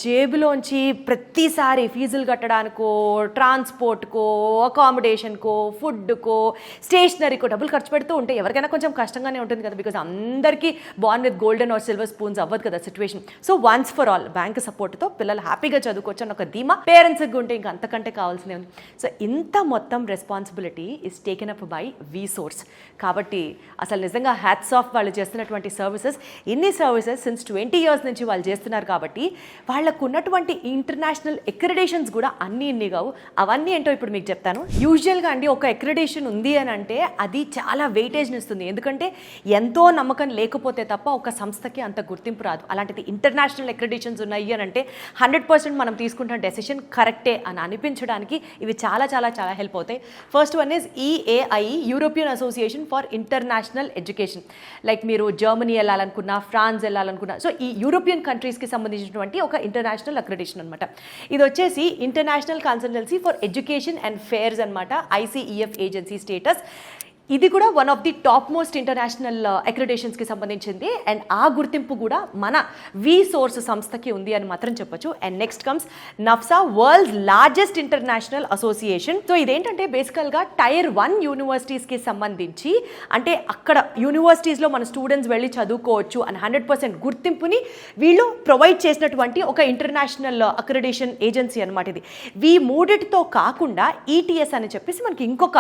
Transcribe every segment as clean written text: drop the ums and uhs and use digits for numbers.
జేబులోంచి ప్రతిసారి ఫీజులు కట్టడానికో, ట్రాన్స్పోర్ట్కో, అకామిడేషన్కో, ఫుడ్కో, స్టేషనరీకో డబ్బులు ఖర్చు పెడుతూ ఉంటే ఎవరికైనా కొంచెం కష్టంగానే ఉంటుంది కదా. బికాజ్ అందరికీ born with golden are silver spoons అవ్వదు కదా situation. So once for all bank సపోర్ట్తో పిల్లలు హ్యాపీగా చదువుకోవచ్చు అని ఒక ధీమా పేరెంట్స్కి ఉంటే ఇంకా అంతకంటే కావాల్సిందే ఉంది. సో ఇంత మొత్తం responsibility is taken up by Vsource. కాబట్టి అసలు నిజంగా హ్యాట్స్ ఆఫ్ వాళ్ళు చేస్తున్నటువంటి సర్వీసెస్. ఇన్ని సర్వీసెస్ సిన్స్ 20 years నుంచి వాళ్ళు చేస్తున్నారు కాబట్టి వాళ్ళకు ఉన్నటువంటి ఇంటర్నేషనల్ ఎక్రిడేషన్స్ కూడా ఇన్ని కావు. అవన్నీ ఏంటో ఇప్పుడు మీకు చెప్తాను. యూజువల్గా అండి ఒక ఎక్రిడేషన్ ఉంది అని అంటే అది చాలా వెయిటేజ్ని ఇస్తుంది. ఎందుకంటే ఎంతో నమ్మకం లేకపోతే తప్ప ఒక సంస్థకి అంత గుర్తింపు రాదు. అలాంటిది ఇంటర్నేషనల్ ఎక్రిడేషన్స్ ఉన్నాయి అని అంటే 100% మనం తీసుకుంటున్న డెసిషన్ కరెక్టే అని అనిపించడానికి ఇవి చాలా చాలా చాలా హెల్ప్ అవుతాయి. First one is EAI, European Association for International Education. Like మీరు జర్మనీ వెళ్ళాలనుకున్నా, ఫ్రాన్స్ వెళ్ళాలనుకున్నా, సో ఈ యూరోపియన్ కంట్రీస్కి సంబంధించినటువంటి ఒక ఇంటర్నేషనల్ అక్రిడేషన్ అనమాట. ఇది వచ్చేసి International Consultancy for Education and Fairs అనమాట, ICEF ఏజెన్సీ స్టేటస్. ఇది కూడా one of the top most international అక్రిడేషన్స్కి సంబంధించింది. అండ్ ఆ గుర్తింపు కూడా మన వీసోర్స్ సంస్థకి ఉంది అని మాత్రం చెప్పొచ్చు. And next comes NAFSA, world's largest international association. So ఇదేంటంటే బేసికల్గా Tier 1 యూనివర్సిటీస్కి సంబంధించి, అంటే అక్కడ యూనివర్సిటీస్లో మన స్టూడెంట్స్ వెళ్ళి చదువుకోవచ్చు అని 100% గుర్తింపుని వీళ్ళు ప్రొవైడ్ చేసినటువంటి ఒక ఇంటర్నేషనల్ అక్రిడేషన్ ఏజెన్సీ అనమాట ఇది. ఈ మూడిటితో కాకుండా ETS అని చెప్పేసి మనకి ఇంకొక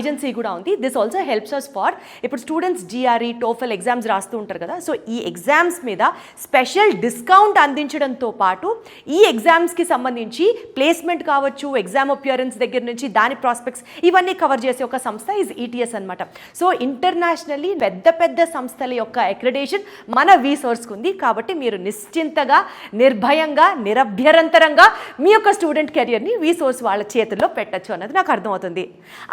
ఏజెన్సీ కూడా ఉంది. This also helps us for ఇప్పుడు స్టూడెంట్స్ GRE, TOEFL ఎగ్జామ్స్ రాస్తూ ఉంటారు కదా. సో ఈ ఎగ్జామ్స్ మీద స్పెషల్ డిస్కౌంట్ అందించడంతో పాటు ఈ ఎగ్జామ్స్కి సంబంధించి ప్లేస్మెంట్ కావచ్చు, ఎగ్జామ్ అపియరెన్స్ దగ్గర నుంచి దాని ప్రాస్పెక్ట్స్ ఇవన్నీ కవర్ చేసే ఒక సంస్థ ఈజ్ ETS అనమాట. సో ఇంటర్నేషనల్లీ పెద్ద పెద్ద సంస్థల యొక్క అక్రిడేషన్ మన వీసోర్స్కి ఉంది. కాబట్టి మీరు నిశ్చింతగా, నిర్భయంగా, నిరభ్యంతరంగా మీ యొక్క స్టూడెంట్ కెరియర్ని వీసోర్స్ వాళ్ళ చేతుల్లో పెట్టచ్చు అన్నది నాకు అర్థమవుతుంది.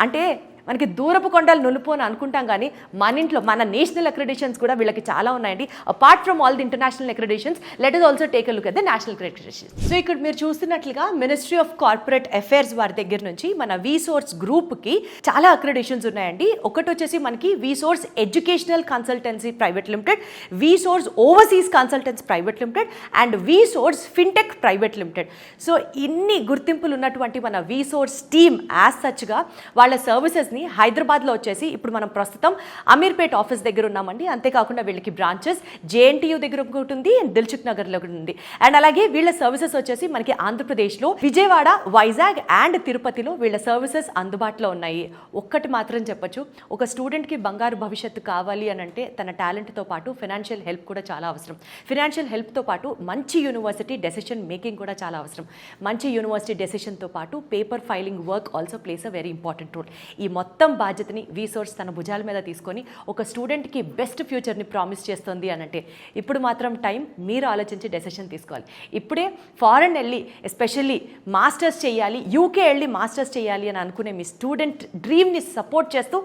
అంటే మనకి దూరపు కొండలు నులుపు అని అనుకుంటాం, కానీ మన ఇంట్లో మన నేషనల్ అక్రిడేషన్స్ కూడా వీళ్ళకి చాలా ఉన్నాయండి. Apart from all the international accreditations, let us also take a look at the national accreditations. So ఇక్కడ మీరు చూస్తున్నట్లుగా మినిస్ట్రీ ఆఫ్ కార్పొరేట్ అఫైర్స్ వారి దగ్గర నుంచి మన వీసోర్స్ గ్రూప్కి చాలా అక్రిడేషన్స్ ఉన్నాయండి. ఒకటి వచ్చేసి మనకి Vsource Educational Consultancy Private Limited, Vsource Overseas Consultancy Private Limited and Vsource Fintech Private Limited. So ఇన్ని గుర్తింపులు ఉన్నటువంటి మన వీసోర్స్ టీమ్ యాజ్ సచ్గా వాళ్ళ సర్వీసెస్ హైదరాబాద్లో వచ్చేసి ఇప్పుడు మనం ప్రస్తుతం అమీర్పేట్ ఆఫీస్ దగ్గర ఉన్నామండి. అంతేకాకుండా వీళ్ళకి బ్రాంచెస్ JNTU దగ్గర ఒకటి ఉంది అండ్ దిల్సుఖ్ నగర్లో ఒకటి ఉంది. అండ్ అలాగే వీళ్ళ సర్వీసెస్ వచ్చేసి మనకి ఆంధ్రప్రదేశ్లో విజయవాడ, వైజాగ్ అండ్ తిరుపతిలో వీళ్ళ సర్వీసెస్ అందుబాటులో ఉన్నాయి. ఒక్కటి మాత్రం చెప్పొచ్చు, ఒక స్టూడెంట్కి బంగారు భవిష్యత్తు కావాలి అని అంటే తన టాలెంట్తో పాటు ఫైనాన్షియల్ హెల్ప్ కూడా చాలా అవసరం. ఫైనాన్షియల్ హెల్ప్తో పాటు మంచి యూనివర్సిటీ డెసిషన్ మేకింగ్ కూడా చాలా అవసరం. మంచి యూనివర్సిటీ డెసిషన్తో పాటు paper filing work also plays a very important role. ఈ మొత్తం బాధ్యతని వీసోర్స్ తన భుజాల మీద తీసుకొని ఒక స్టూడెంట్కి బెస్ట్ ఫ్యూచర్ని ప్రామిస్ చేస్తుంది అని అంటే ఇప్పుడు మాత్రం టైం మీరు ఆలోచించి డెసిషన్ తీసుకోవాలి. ఇప్పుడే ఫారెన్ వెళ్ళి ఎస్పెషల్లీ మాస్టర్స్ చేయాలి, UK వెళ్ళి మాస్టర్స్ చేయాలి అని అనుకునే మీ స్టూడెంట్ డ్రీమ్ని సపోర్ట్ చేస్తూ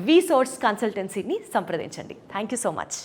వీసోర్స్ కన్సల్టెన్సీని సంప్రదించండి. Thank you so much.